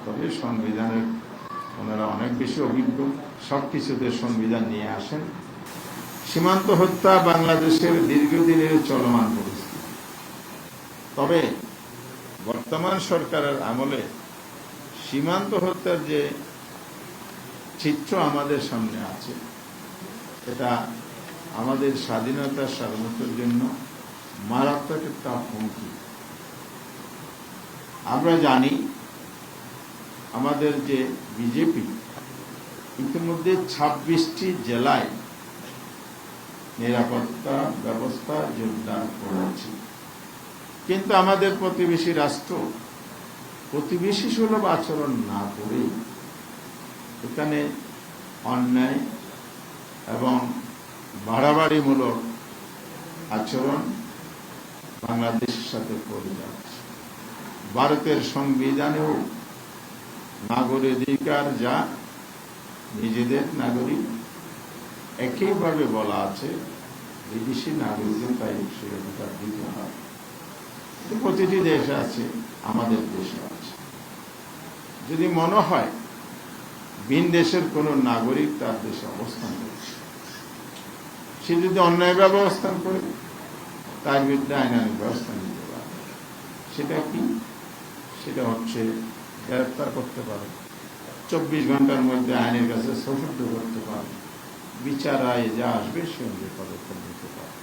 তবে সংবিধানের ওনারা অনেক বেশি অভিজ্ঞ, সবকিছুতে সংবিধান নিয়ে আসেন। সীমান্ত হত্যা বাংলাদেশের দীর্ঘদিনের চলমান পরিস্থিতি। তবে বর্তমান সরকারের আমলে সীমান্ত হত্যার যে চিত্র আমাদের সামনে আছে, এটা আমাদের স্বাধীনতার সার্বভৌমত্বের জন্য মারাত্মক একটা হুমকি। আমরা জানি আমাদের যে বিজেপি ইতিমধ্যে 26টি জেলায় নিরাপত্তা ব্যবস্থা জোরদার করেছে, কিন্তু আমাদের প্রতিবেশী রাষ্ট্র প্রতিবেশী সুলভ আচরণ না করে এখানে অন্যায় এবং বাড়াবাড়িমূলক আচরণ বাংলাদেশের সাথে করে যাচ্ছে। ভারতের সংবিধানেও নাগরিক অধিকার যা নিজেদের নাগরিক, একইভাবে বলা আছে বিদেশি নাগরিকদের তাই সে অধিকার দিতে হয়। প্রতিটি দেশে আছে, আমাদের দেশে আছে। যদি মনে হয় ভিন দেশের কোন নাগরিক তার দেশে অবস্থান করছে, সে যদি অন্যায়ভাবে অবস্থান করে তার বিরুদ্ধে আইনানুগ ব্যবস্থা নিতে পারে। সেটা কি? সেটা হচ্ছে গ্রেফতার করতে পারে, 24 ঘন্টার মধ্যে আইনের কাছে সুপর্দ করতে পারে, বিচার রায় যা আসবে সে অনুযায়ী পদক্ষেপ নিতে পারে।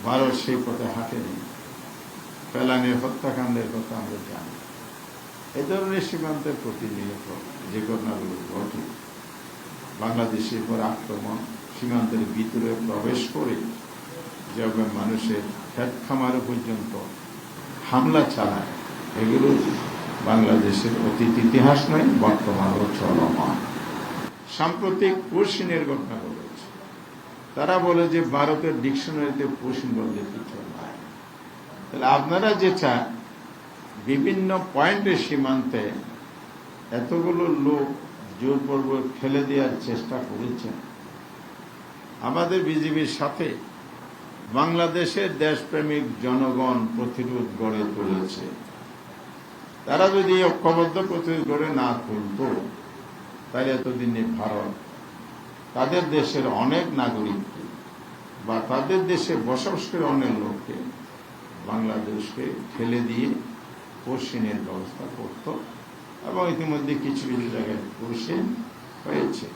ভারত সেই পথে হাঁটেনি। ফেলানির হত্যাকাণ্ডের কথা আমরা জানি। এ ধরনের সীমান্তের প্রতিনিয়ত যে ঘটনাগুলো ঘটে, বাংলাদেশের উপর আক্রমণ, সীমান্তের ভিতরে প্রবেশ করে যেভাবে মানুষের ক্ষেত খামার পর্যন্ত হামলা চালায়, এগুলো বাংলাদেশের অতীত ইতিহাস নয়, বর্তমানও চলমান। সাম্প্রতিক পশ্চিমের ঘটনা ঘটেছে। তারা বলে যে ভারতের ডিকশনারিতে পশ্চিম বলতে কিছু নাই। তাহলে আপনারা যে চান বিভিন্ন পয়েন্টের সীমান্তে এতগুলো লোক জোরপূর্বক ফেলে দেওয়ার চেষ্টা করেছেন। আমাদের বিজেপির সাথে বাংলাদেশের দেশপ্রেমিক জনগণ প্রতিরোধ গড়ে তুলেছে। তারা যদি ঐক্যবদ্ধ প্রতিরোধ গড়ে না তুলত, তাই এতদিনে ভারত তাদের দেশের অনেক নাগরিককে বা তাদের দেশে বসবাসকারী অনেক লোককে বাংলাদেশকে ফেলে দিয়ে পশ্চিমের ব্যবস্থা করত, এবং ইতিমধ্যে কিছু কিছু জায়গায় পশ্চিম হয়েছে।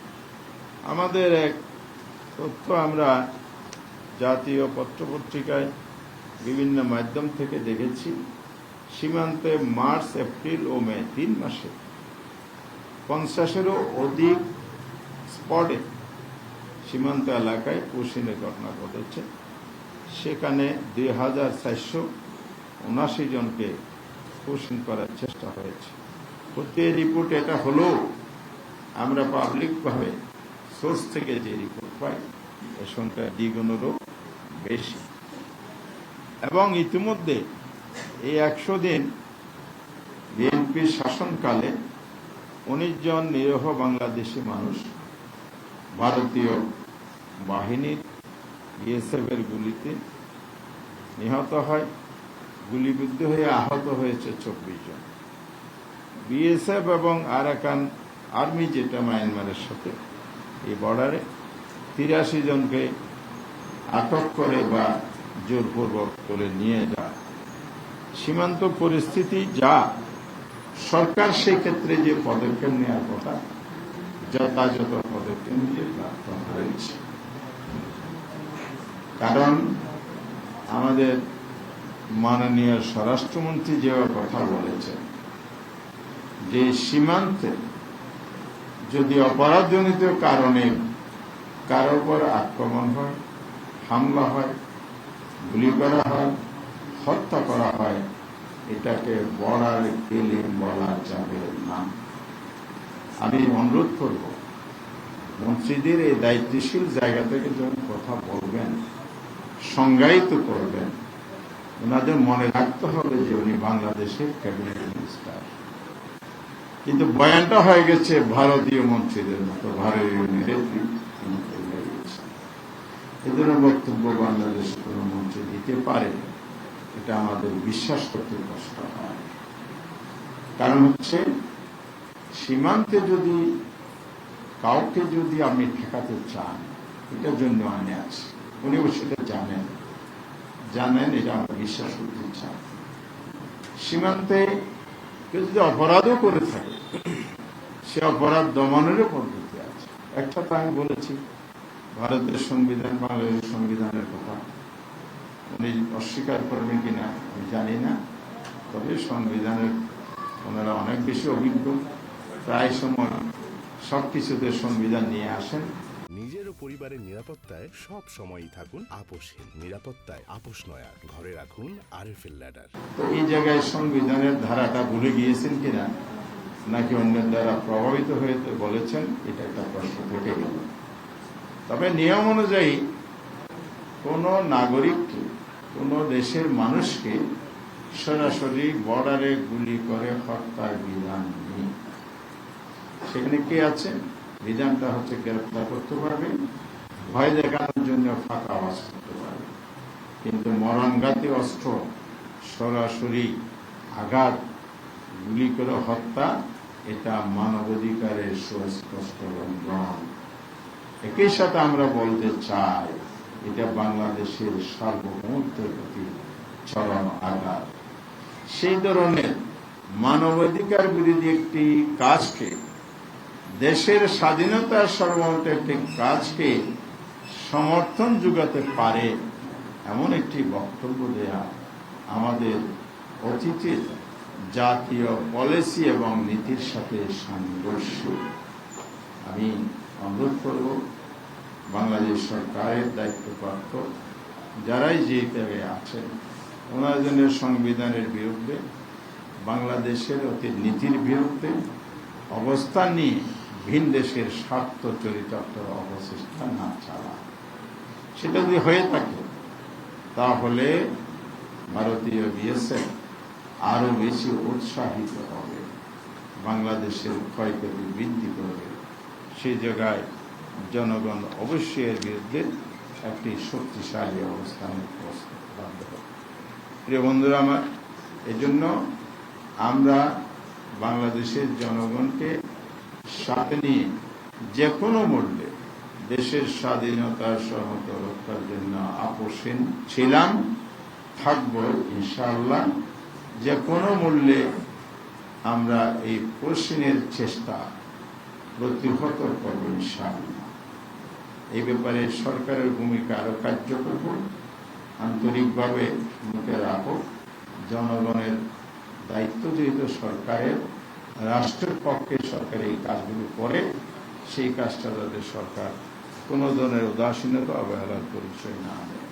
আমাদের এক তথ্য আমরা জাতীয় পত্রপত্রিকায় বিভিন্ন মাধ্যম থেকে দেখেছি, সীমান্তে মার্চ, এপ্রিল ও মে 3 মাসে 50-এরও অধিক স্পটে সীমান্ত এলাকায় পশ্চিমের ঘটনা ঘটেছে। সেখানে 2479 জনকে পশ্চিম করার চেষ্টা হয়েছে। প্রতি রিপোর্ট এটা হলেও আমরা পাবলিকভাবে সোর্স থেকে যে রিপোর্ট পাই, এর সংখ্যা দ্বিগুণেরও বেশি। এবং ইতিমধ্যে এই 100 দিন বিএনপির শাসনকালে 19 জন নিরীহ বাংলাদেশি মানুষ ভারতীয় বাহিনীর বিএসএফ এর গুলিতে নিহত হয়। গুলিবিদ্ধ হয়ে আহত হয়েছে 24 জন। বিএসএফ এবং আরাকান আর্মি, যেটা মায়ানমারের সাথে এই বর্ডারে, 83 জনকে আটক করে বা জোরপূর্বক করে নিয়ে যায়। সীমান্ত পরিস্থিতি যা, সরকার সেই ক্ষেত্রে যে পদক্ষেপ নেওয়ার কথা যথাযথ পদক্ষেপ নিয়ে ব্যর্থ হয়েছে। কারণ আমাদের মাননীয় স্বরাষ্ট্রমন্ত্রী যেভাবে কথা বলেছেন যে সীমান্তে যদি অপরাধজনিত কারণে কারো উপর আক্রমণ হয়, হামলা হয়, গুলি করা হয়, হত্যা করা হয়, এটাকে বর্ডার কিলিং বলা যাবে না। আমি অনুরোধ করব মন্ত্রীদের এই দায়িত্বশীল জায়গা থেকে যখন কথা বলবেন, সংজ্ঞায়িত করবেন, ওনাদের মনে রাখতে হবে যে উনি বাংলাদেশের ক্যাবিনেট মিনিস্টার। কিন্তু বয়ানটা হয়ে গেছে ভারতীয় মন্ত্রীদের মতো, ভারতীয় নেতৃত্ব। এদের বক্তব্য বাংলাদেশে কোন মন্ত্রী দিতে পারে, এটা আমাদের বিশ্বাস করতে কষ্ট হয়। কারণ হচ্ছে সীমান্তে যদি কাউকে যদি আপনি ঠেকাতে চান, এটার জন্য আইনে আছে, উনিও সেটা জানেন, এটা আমরা বিশ্বাস করতে চান। সীমান্তে কেউ যদি অপরাধও করে থাকে, সে অপরাধ দমনেরও পদ্ধতি আছে। একটা তো আমি বলেছি, ভারতের সংবিধান, বাংলাদেশের সংবিধানের কথা উনি অস্বীকার করবেন কিনা আমি জানি না, তবে সংবিধানের ওনারা অনেক বেশি অভিজ্ঞ, প্রায় সময় সবকিছুতে সংবিধান নিয়ে আসেন। নিজের ও পরিবারের নিরাপত্তায় সব সময়ই থাকুন আপোষহীন। নিরাপত্তায় আপোষ নয়া, ঘরে রাখুন আরএফএল ল্যাডার। তো এই জায়গায় সংবিধানের ধারাটা ভুলে গিয়েছেন কিনা, নাকি অন্যের দ্বারা প্রভাবিত হয়ে বলেছেন, এটা একটা প্রশ্ন থেকে গেল। তবে নিয়ম অনুযায়ী কোন নাগরিককে, কোন দেশের মানুষকে সরাসরি বর্ডারে গুলি করে হত্যার বিধান নেই। সেখানে কে আছে? বিধানটা হচ্ছে গ্রেফতার করতে পারবে, ভয় দেখানোর জন্য ফাঁকা আওয়াজ করতে পারবে, কিন্তু মরণঘাতী অস্ত্র, সরাসরি আঘাত, গুলি করে হত্যা, এটা মানবাধিকারের সুস্পষ্ট লঙ্ঘন। একই সাথে আমরা বলতে চাই, এটা বাংলাদেশের সার্বভৌমত্বের প্রতি চরম আঘাত। সেই ধরনের মানবাধিকার বিরোধী একটি কাজকে, দেশের স্বাধীনতার সর্বমত একটি কাজকে সমর্থন যোগাতে পারে এমন একটি বক্তব্য দেয়া আমাদের অতীতের জাতীয় পলিসি এবং নীতির সাথে সাংঘর্ষিক। আমি অনুরোধ করব, বাংলাদেশ সরকারের দায়িত্বপ্রাপ্ত যারাই যে জায়গায় আছেন, ওনাদের সংবিধানের বিরুদ্ধে, বাংলাদেশের অতি নীতির বিরুদ্ধে অবস্থান নিয়ে ভিন দেশের স্বার্থ চরিতার্থ অবচেষ্টা না চালায়। সেটা যদি হয়ে থাকে, তাহলে ভারতীয় বিএসএফ আরো বেশি উৎসাহিত হবে, বাংলাদেশের ক্ষয়ক্ষতি বৃদ্ধি করবে। সেই জায়গায় জনগণ অবশ্যই এর বিরুদ্ধে একটি শক্তিশালী অবস্থানের বাধ্য হবে। প্রিয় বন্ধুরা আমার, এজন্য আমরা বাংলাদেশের জনগণকে সাথে নিয়ে যে কোনো মূল্যে দেশের স্বাধীনতার সার্বভৌমত্ব রক্ষার জন্য আপোষহীন ছিলাম, থাকব ইনশাআল্লাহ। যে কোনো মূল্যে আমরা এই প্রশ্নের চেষ্টা প্রতিহত করব ইনশাআল্লাহ। এই ব্যাপারে সরকারের ভূমিকা আরো কার্যকর করব, আন্তরিকভাবে মুখে রাখো। জনগণের দায়িত্ব যেহেতু সরকারের, রাষ্ট্রের পক্ষে সরকার এই কাজগুলো করে, সেই কাজটা যাতে সরকার কোনো ধরনের উদাসীনতা অবহেলার পরিচয় না দেয়।